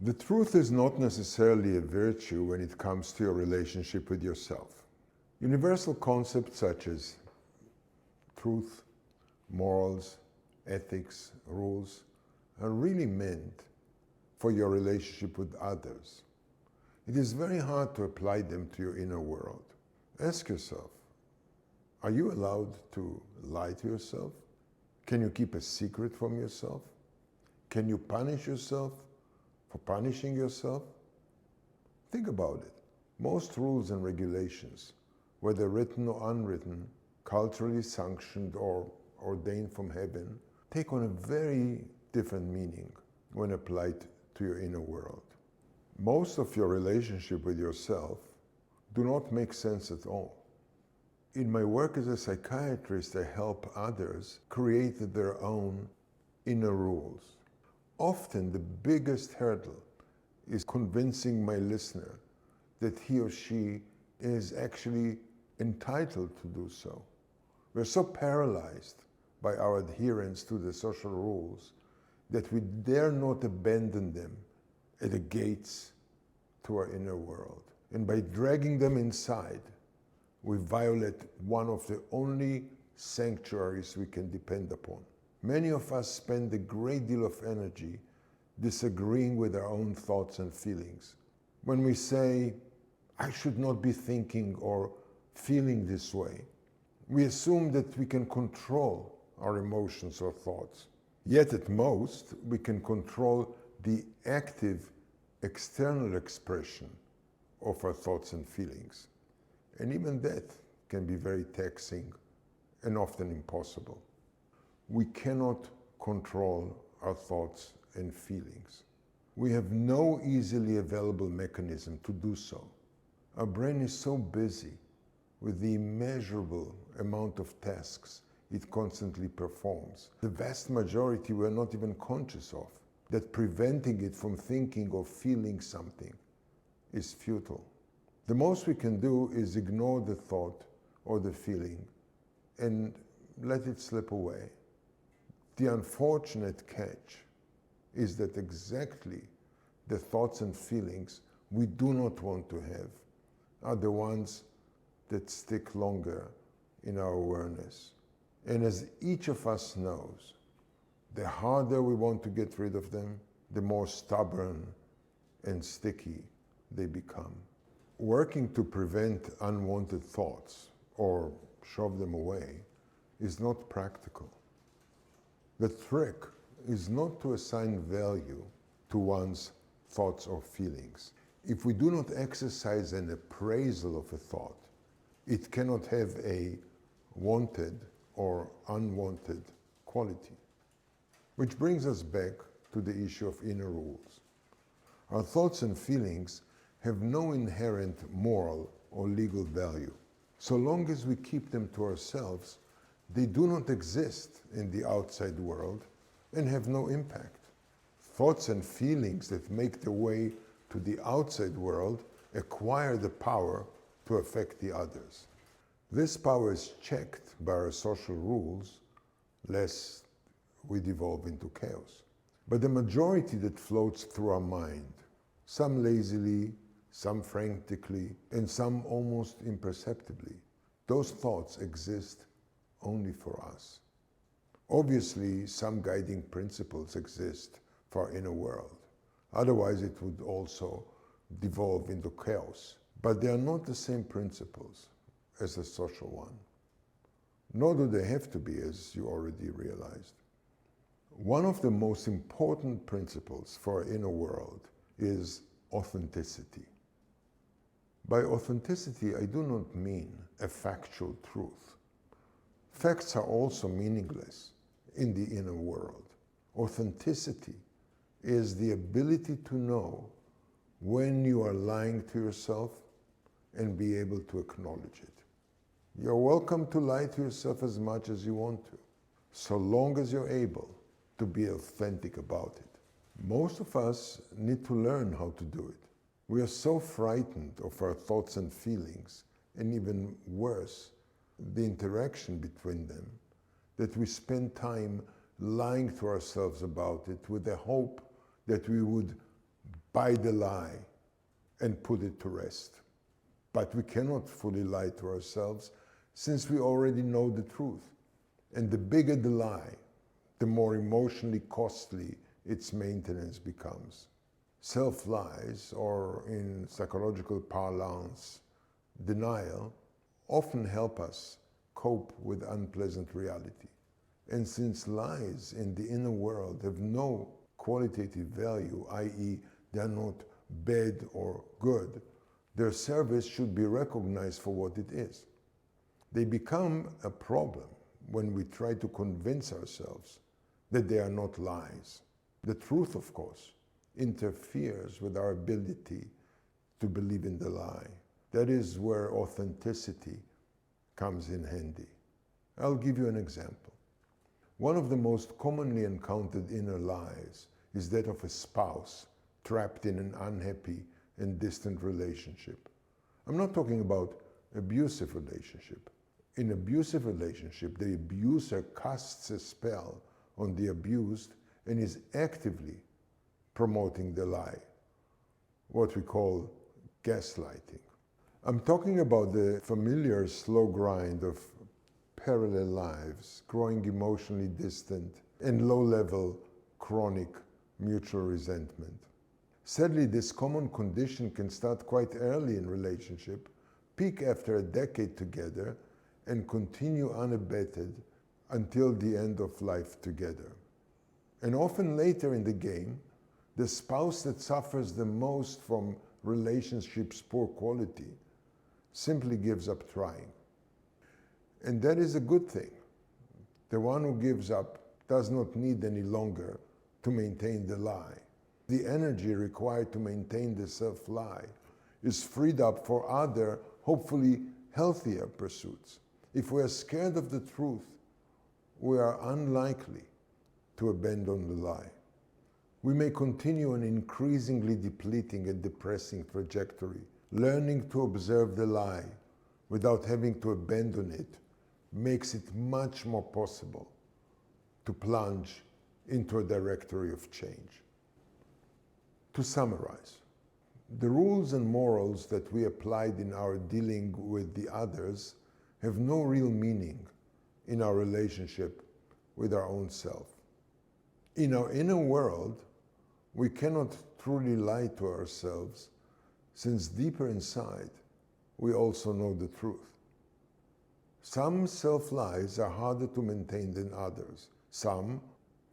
The truth is not necessarily a virtue when it comes to your relationship with yourself. Universal concepts such as truth, morals, ethics, rules are really meant for your relationship with others. It is very hard to apply them to your inner world. Ask yourself, are you allowed to lie to yourself? Can you keep a secret from yourself? Can you punish yourself for punishing yourself? Think about it. Most rules and regulations, whether written or unwritten, culturally sanctioned or ordained from heaven, take on a very different meaning when applied to your inner world. Most of your relationship with yourself do not make sense at all. In my work as a psychiatrist, I help others create their own inner rules. Often the biggest hurdle is convincing my listener that he or she is actually entitled to do so. We're so paralyzed by our adherence to the social rules that we dare not abandon them at the gates to our inner world. And by dragging them inside, we violate one of the only sanctuaries we can depend upon. Many of us spend a great deal of energy disagreeing with our own thoughts and feelings. When we say, I should not be thinking or feeling this way, we assume that we can control our emotions or thoughts. Yet at most, we can control the active external expression of our thoughts and feelings. And even that can be very taxing and often impossible. We cannot control our thoughts and feelings. We have no easily available mechanism to do so. Our brain is so busy with the immeasurable amount of tasks it constantly performs, the vast majority we're not even conscious of, that preventing it from thinking or feeling something is futile. The most we can do is ignore the thought or the feeling and let it slip away. The unfortunate catch is that exactly the thoughts and feelings we do not want to have are the ones that stick longer in our awareness. And as each of us knows, the harder we want to get rid of them, the more stubborn and sticky they become. Working to prevent unwanted thoughts or shove them away is not practical. The trick is not to assign value to one's thoughts or feelings. If we do not exercise an appraisal of a thought, it cannot have a wanted or unwanted quality. Which brings us back to the issue of inner rules. Our thoughts and feelings have no inherent moral or legal value. So long as we keep them to ourselves, they do not exist in the outside world and have no impact. Thoughts and feelings that make their way to the outside world acquire the power to affect the others. This power is checked by our social rules, lest we devolve into chaos. But the majority that floats through our mind, some lazily, some frantically, and some almost imperceptibly, those thoughts exist only for us. Obviously, some guiding principles exist for our inner world. Otherwise, it would also devolve into chaos. But they are not the same principles as the social one. Nor do they have to be, as you already realized. One of the most important principles for our inner world is authenticity. By authenticity, I do not mean a factual truth. Facts are also meaningless in the inner world. Authenticity is the ability to know when you are lying to yourself and be able to acknowledge it. You're welcome to lie to yourself as much as you want to, so long as you're able to be authentic about it. Most of us need to learn how to do it. We are so frightened of our thoughts and feelings, and even worse, the interaction between them, that we spend time lying to ourselves about it with the hope that we would buy the lie and put it to rest. But we cannot fully lie to ourselves since we already know the truth. And the bigger the lie, the more emotionally costly its maintenance becomes. Self-lies, or in psychological parlance, denial, often help us cope with unpleasant reality. And since lies in the inner world have no qualitative value, i.e., they are not bad or good, their service should be recognized for what it is. They become a problem when we try to convince ourselves that they are not lies. The truth, of course, interferes with our ability to believe in the lie. That is where authenticity comes in handy. I'll give you an example. One of the most commonly encountered inner lies is that of a spouse trapped in an unhappy and distant relationship. I'm not talking about abusive relationship. In abusive relationship, the abuser casts a spell on the abused and is actively promoting the lie, what we call gaslighting. I'm talking about the familiar slow grind of parallel lives, growing emotionally distant, and low-level chronic mutual resentment. Sadly, this common condition can start quite early in relationship, peak after a decade together, and continue unabated until the end of life together. And often later in the game, the spouse that suffers the most from relationships' poor quality simply gives up trying. And that is a good thing. The one who gives up does not need any longer to maintain the lie. The energy required to maintain the self-lie is freed up for other, hopefully healthier pursuits. If we are scared of the truth, we are unlikely to abandon the lie. We may continue an increasingly depleting and depressing trajectory. Learning to observe the lie without having to abandon it makes it much more possible to plunge into a directory of change. To summarize, the rules and morals that we applied in our dealing with the others have no real meaning in our relationship with our own self. In our inner world, we cannot truly lie to ourselves, since deeper inside, we also know the truth. Some self-lies are harder to maintain than others. Some,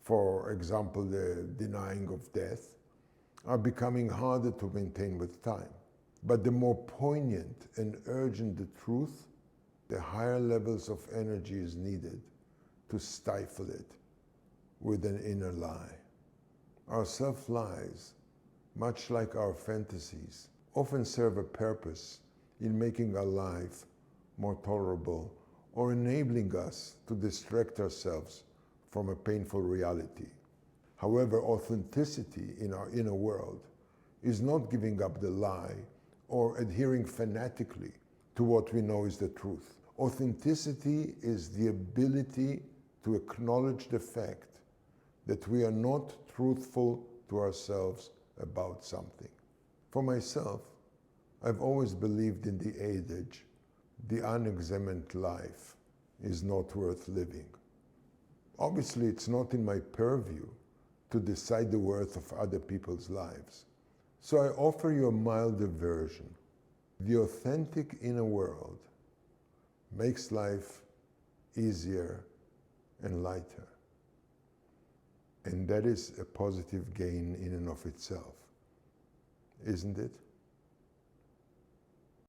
for example, the denying of death, are becoming harder to maintain with time. But the more poignant and urgent the truth, the higher levels of energy is needed to stifle it with an inner lie. Our self-lies, much like our fantasies, often serve a purpose in making our life more tolerable or enabling us to distract ourselves from a painful reality. However, authenticity in our inner world is not giving up the lie or adhering fanatically to what we know is the truth. Authenticity is the ability to acknowledge the fact that we are not truthful to ourselves about something. For myself, I've always believed in the adage, the unexamined life is not worth living. Obviously, it's not in my purview to decide the worth of other people's lives. So I offer you a milder version. The authentic inner world makes life easier and lighter. And that is a positive gain in and of itself, isn't it?